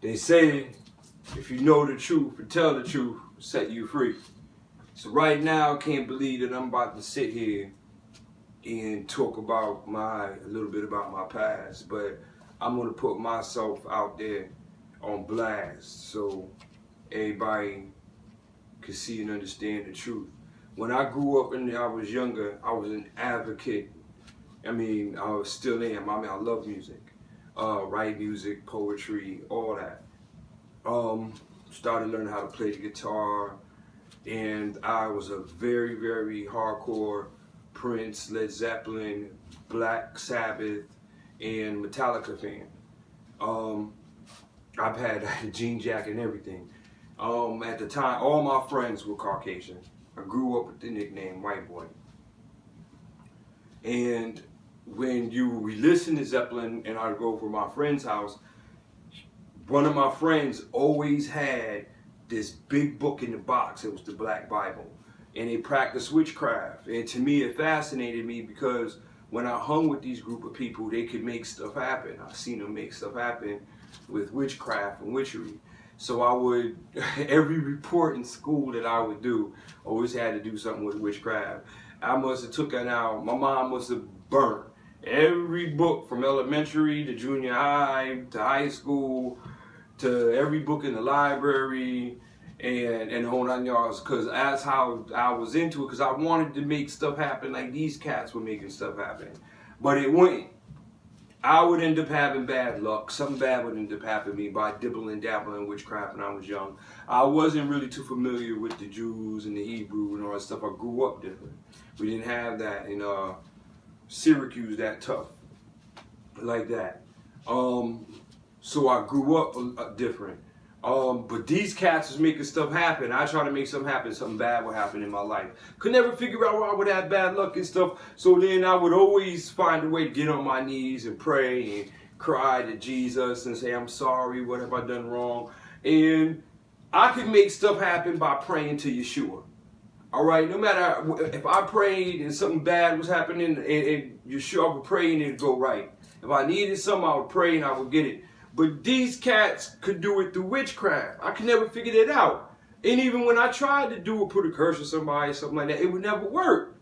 They say, if you know the truth and tell the truth, set you free. So right now, I can't believe that I'm about to sit here and talk about a little bit about my past, but I'm gonna put myself out there on blast so everybody can see and understand the truth. When I grew up and I was younger, I was an advocate. I mean, I still am. I mean, I love music, write music, poetry, all that. Started learning how to play the guitar, and I was a very, very hardcore Prince, Led Zeppelin, Black Sabbath, and Metallica fan. I've had a jean jacket and everything. At the time, all my friends were Caucasian. I grew up with the nickname White Boy. And when we listen to Zeppelin and I go over my friend's house, one of my friends always had this big book in the box. It was the Black Bible. And they practiced witchcraft. And to me, it fascinated me because when I hung with these group of people, they could make stuff happen. I've seen them make stuff happen with witchcraft and witchery. So I would, every report in school that I would do, always had to do something with witchcraft. I must have took it out. My mom must have burnt every book from elementary to junior high to high school to every book in the library and the whole nine yards, because that's how I was into it, because I wanted to make stuff happen like these cats were making stuff happen. But it wouldn't. I would end up having bad luck. Something bad would end up happening to me by dibbling and dabbling in witchcraft when I was young. I wasn't really too familiar with the Jews and the Hebrew and all that stuff. I grew up different. We didn't have that in Syracuse that tough like that. So I grew up different. But these cats was making stuff happen. I try to make something happen, something bad would happen in my life. Could never figure out why I would have bad luck and stuff. So then I would always find a way to get on my knees and pray and cry to Jesus and say, I'm sorry, what have I done wrong? And I could make stuff happen by praying to Yeshua. All right, no matter if I prayed and something bad was happening and Yeshua would pray and it'd go right. If I needed something, I would pray and I would get it. But these cats could do it through witchcraft. I could never figure that out. And even when I tried to do it, put a curse on somebody, something like that, it would never work.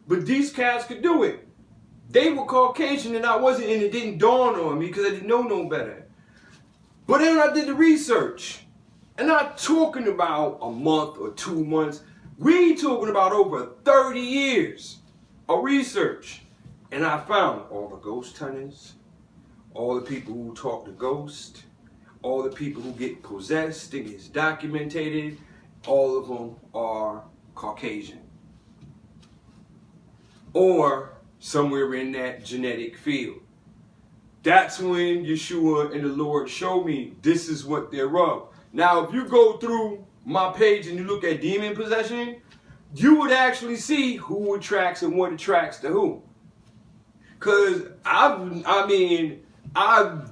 But these cats could do it. They were Caucasian and I wasn't, and it didn't dawn on me because I didn't know no better. But then I did the research. And not talking about a month or 2 months. We talking about over 30 years of research. And I found all the ghost hunters, all the people who talk to ghosts, all the people who get possessed and gets documented, all of them are Caucasian. Or somewhere in that genetic field. That's when Yeshua and the Lord showed me this is what they're of. Now, if you go through my page and you look at demon possession, you would actually see who attracts and what attracts to who. Because I've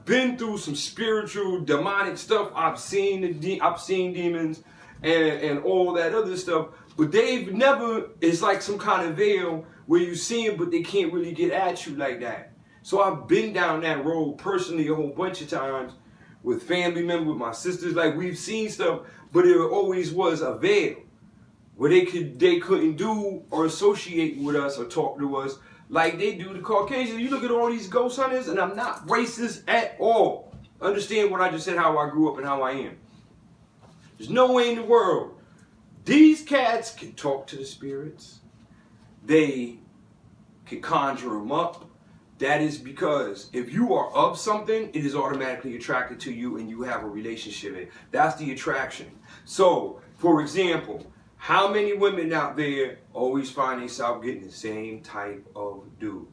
been through some spiritual, demonic stuff. I've seen demons and all that other stuff. But they've never, it's like some kind of veil where you see them, but they can't really get at you like that. So I've been down that road personally a whole bunch of times with family members, with my sisters. Like, we've seen stuff, but it always was a veil where they couldn't do or associate with us or talk to us like they do the Caucasians. You look at all these ghost hunters, and I'm not racist at all. Understand what I just said, how I grew up and how I am. There's no way in the world. These cats can talk to the spirits. They can conjure them up. That is because if you are of something, it is automatically attracted to you and you have a relationship. That's the attraction. So, for example, how many women out there always find themselves getting the same type of dude?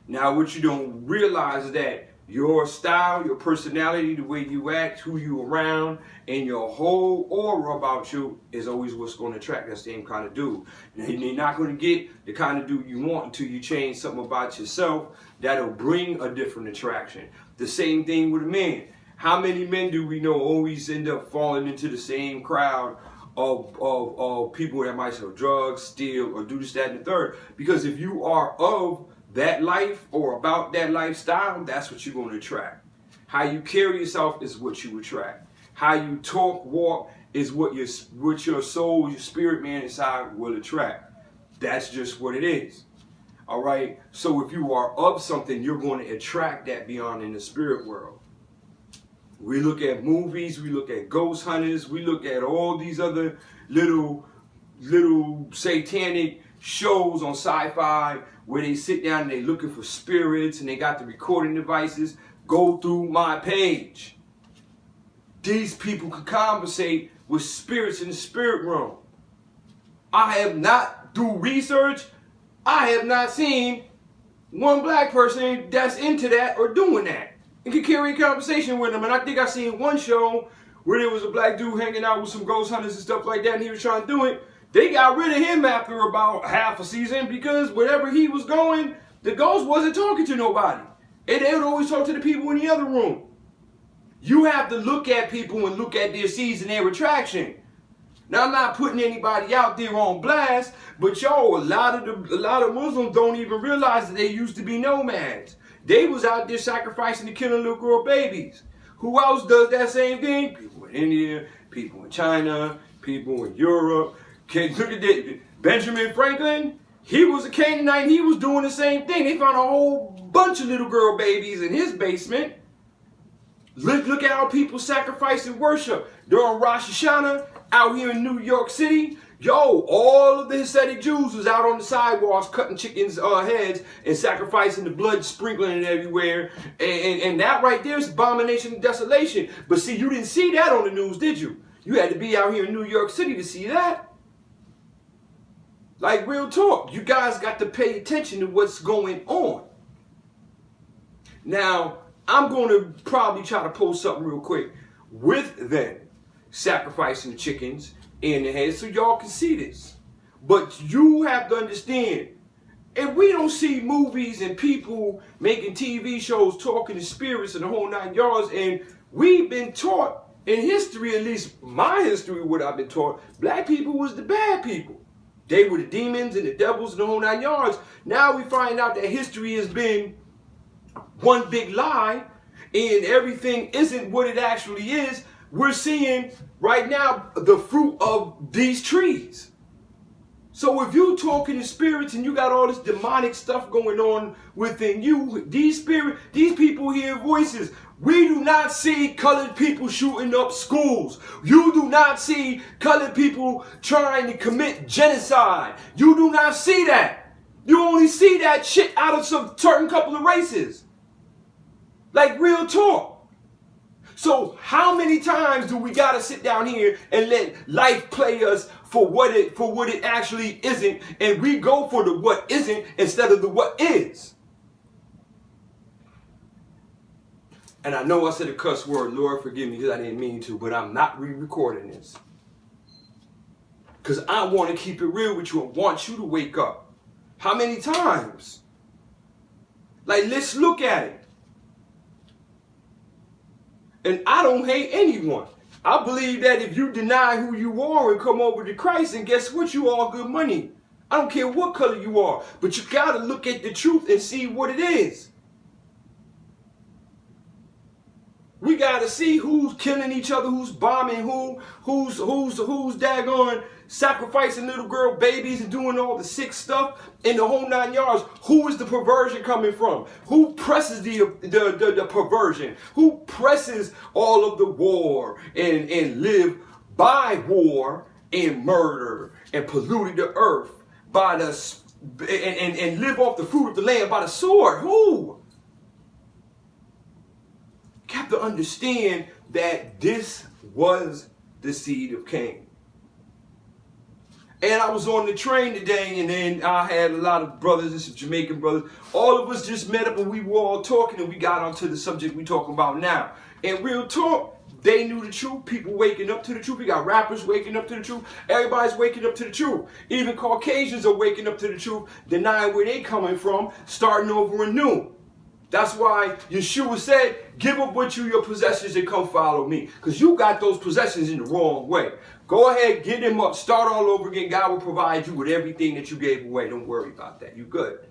Now, what you don't realize is that your style, your personality, the way you act, who you around, and your whole aura about you is always what's going to attract that same kind of dude. And you're not going to get the kind of dude you want until you change something about yourself that'll bring a different attraction. The same thing with a man. How many men do we know always end up falling into the same crowd of people that might sell drugs, steal, or do this, that, and the third? Because if you are of that life or about that lifestyle, that's what you're going to attract. How you carry yourself is what you attract. How you talk, walk is what your soul, your spirit man inside will attract. That's just what it is. All right. So if you are of something, you're going to attract that beyond in the spirit world. We look at movies, we look at ghost hunters, we look at all these other little satanic shows on sci-fi where they sit down and they looking for spirits and they got the recording devices. Go through my page. These people can conversate with spirits in the spirit realm. I have not, through research, I have not seen one black person that's into that or doing that and can carry a conversation with them. And I think I seen one show where there was a black dude hanging out with some ghost hunters and stuff like that, and he was trying to do it. They got rid of him after about half a season because wherever he was going, the ghost wasn't talking to nobody. And they would always talk to the people in the other room. You have to look at people and look at their seeds and their attraction. Now, I'm not putting anybody out there on blast, but yo, a lot of Muslims don't even realize that they used to be nomads. They was out there sacrificing and killing little girl babies. Who else does that same thing? People in India, people in China, people in Europe. Look at this. Benjamin Franklin, he was a Canaanite. He was doing the same thing. They found a whole bunch of little girl babies in his basement. Look at how people sacrifice and worship during Rosh Hashanah out here in New York City. Yo, all of the Hasidic Jews was out on the sidewalks cutting chickens' heads and sacrificing the blood, sprinkling it everywhere. And that right there is abomination and desolation. But see, you didn't see that on the news, did you? You had to be out here in New York City to see that. Like, real talk. You guys got to pay attention to what's going on. Now, I'm going to probably try to post something real quick with them sacrificing the chickens in the head so y'all can see this. But you have to understand, if we don't see movies and people making TV shows talking to spirits and the whole 9 yards, and we've been taught in history, at least my history, what I've been taught, black people was the bad people. They were the demons and the devils and the whole 9 yards. Now we find out that history has been one big lie and everything isn't what it actually is. We're seeing right now the fruit of these trees. So if you're talking to spirits and you got all this demonic stuff going on within you, these people hear voices. We do not see colored people shooting up schools. You do not see colored people trying to commit genocide. You do not see that. You only see that shit out of some certain couple of races. Like, real talk. So how many times do we gotta sit down here and let life play us for what it actually isn't, and we go for the what isn't instead of the what is? And I know I said a cuss word, Lord forgive me because I didn't mean to, but I'm not re-recording this. Because I want to keep it real with you and want you to wake up. How many times? Like, let's look at it. And I don't hate anyone. I believe that if you deny who you are and come over to Christ, and guess what? You all good money. I don't care what color you are, but you got to look at the truth and see what it is. We got to see who's killing each other, who's bombing who's daggone sacrificing little girl babies and doing all the sick stuff in the whole 9 yards. Who is the perversion coming from? Who presses the perversion? Who presses all of the war and live by war and murder and polluting the earth by the and live off the fruit of the land by the sword? Who? You have to understand that this was the seed of Cain. And I was on the train today, and then I had a lot of brothers and some Jamaican brothers. All of us just met up, and we were all talking, and we got onto the subject we're talking about now. And real talk, they knew the truth. People waking up to the truth. We got rappers waking up to the truth. Everybody's waking up to the truth. Even Caucasians are waking up to the truth, denying where they coming from, starting over anew. That's why Yeshua said, give up with you your possessions and come follow me. Because you got those possessions in the wrong way. Go ahead, get them up, start all over again. God will provide you with everything that you gave away. Don't worry about that. You good.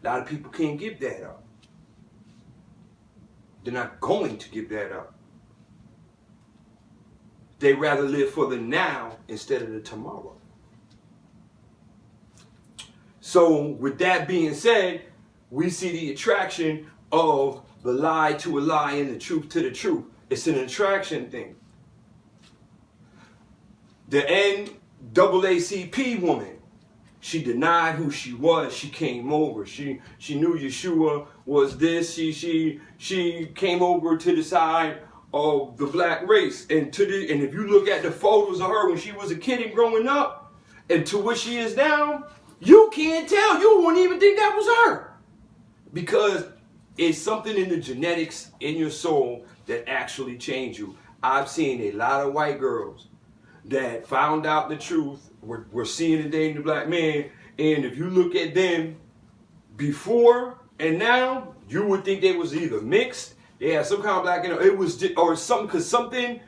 A lot of people can't give that up. They're not going to give that up. They rather live for the now instead of the tomorrow. So with that being said, we see the attraction of the lie to a lie and the truth to the truth. It's an attraction thing. The NAACP woman, she denied who she was. She came over. She knew Yeshua was this. She came over to the side of the black race. And if you look at the photos of her when she was a kid and growing up, and to what she is now, you can't tell. You wouldn't even think that was her. Because it's something in the genetics in your soul that actually change you. I've seen a lot of white girls that found out the truth. We're seeing it dating the black man. And if you look at them before and now, you would think they was either mixed, they had some kind of black, it was, or something, because something,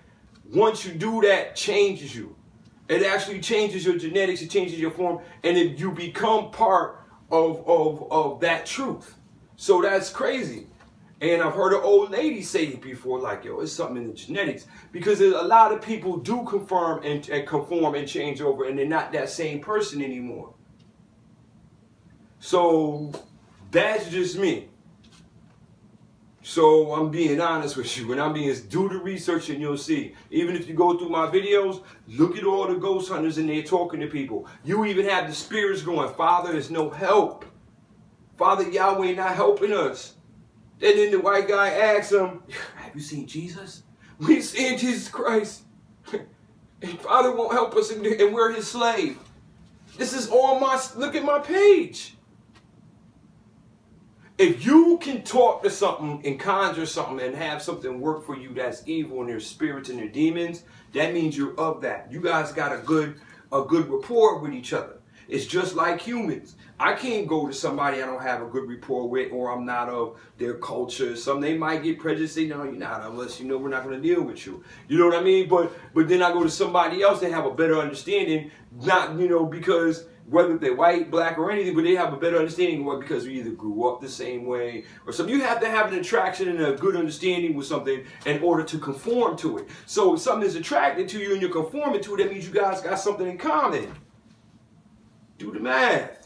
once you do that, changes you. It actually changes your genetics, it changes your form, and if you become part of that truth. So that's crazy. And I've heard an old lady say it before, like, yo, it's something in the genetics. Because a lot of people do conform and change over, and they're not that same person anymore. So that's just me. So I'm being honest with you. And do the research and you'll see. Even if you go through my videos, look at all the ghost hunters and they're talking to people. You even have the spirits going, Father, there's no help. Father Yahweh not helping us. And then the white guy asks him, have you seen Jesus? We've seen Jesus Christ. And Father won't help us and we're his slave. This is all look at my page. If you can talk to something and conjure something and have something work for you that's evil and there's spirits and there's demons, that means you're of that. You guys got a good rapport with each other. It's just like humans. I can't go to somebody I don't have a good rapport with, or I'm not of their culture. They might get prejudiced, say, no, you're not of us, we're not going to deal with you. You know what I mean? But then I go to somebody else that have a better understanding, not, because whether they're white, black, or anything, but they have a better understanding of because we either grew up the same way or something. You have to have an attraction and a good understanding with something in order to conform to it. So if something is attracted to you and you're conforming to it, that means you guys got something in common. Do the math.